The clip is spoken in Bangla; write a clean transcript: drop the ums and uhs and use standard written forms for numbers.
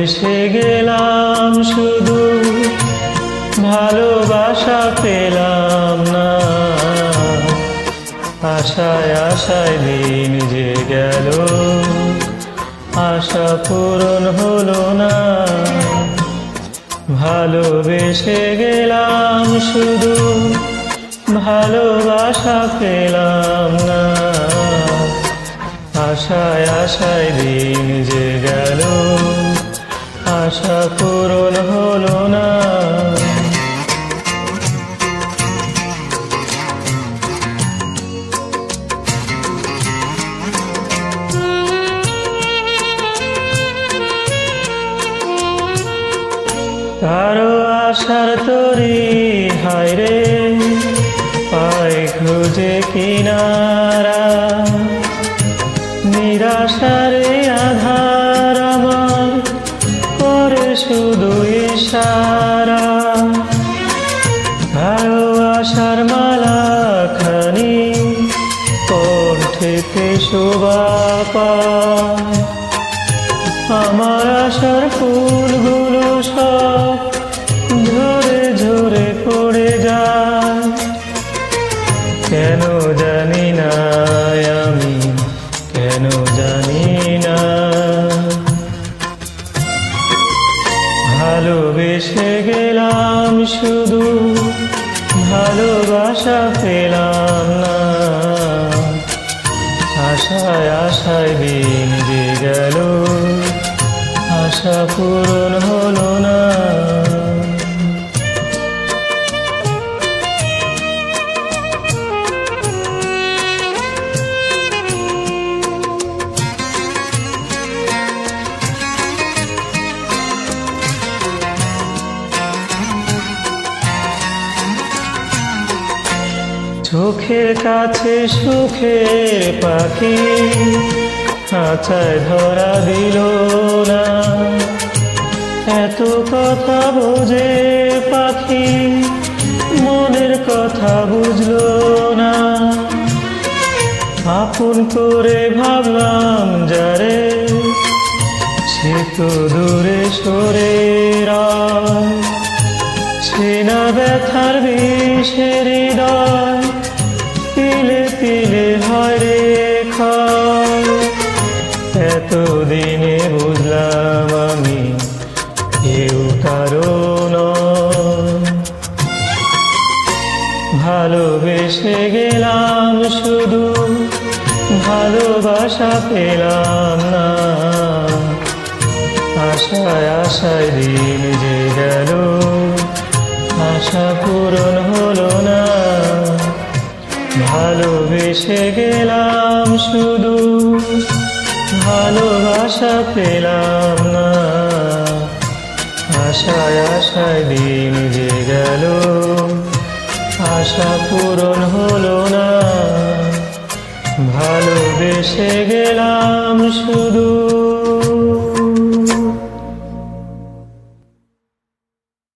ভালোবেসে গেলাম শুধু ভালোবাসা পেলাম না। আশায় আশায় দিন যে গেল আশা পূরণ হলো না। ভালোবেসে গেলাম শুধু ভালোবাসা পেলাম না। আশায় আশায় দিন যে গেল আশা পূরণ হলো না। কারো আশার তরি হায়রে পায় খুঁজে কিনারা। নিরাশারে আধার আমার করে শুধু ইশারা। কারো আশার মালা খানি কণ্ঠেতে শোভা পায়। আমার আশার ফুলগুলো সব ঝরে ঝরে পড়ে যায়। কেন জানি না আমি, কেন জানি না। ভালোবেসে গেলাম শুধু ভালোবাসা পেলাম না। আশায় আশায় দিন যে গেল আশা পূরণ হলো না। চোখের কাছে সুখের পাখি খাঁচায় ধরা দিল না। এত কথা বোঝে পাখি মনের কথা বুঝলো না। আপন করে ভাবলাম যারে সে তো দূরে সরে রয়। সে না ব্যথার বিষের হৃদয় তিলে তিলে হয় রে ক্ষয়। এতদিনে বুঝলাম আমি কেউ কারো নয়। ভালোবেসে গেলাম শুধু ভালোবাসা পেলাম না। আশায় আশায় দিন যে গেল আশা পূরণ হলো না। ভালোবেসে গেলাম শুধু ভালোবাসা পেলাম না। আশায় আশায় দিন যে গেল আশা পূরণ হলো না। ভালোবেসে গেলাম শুধু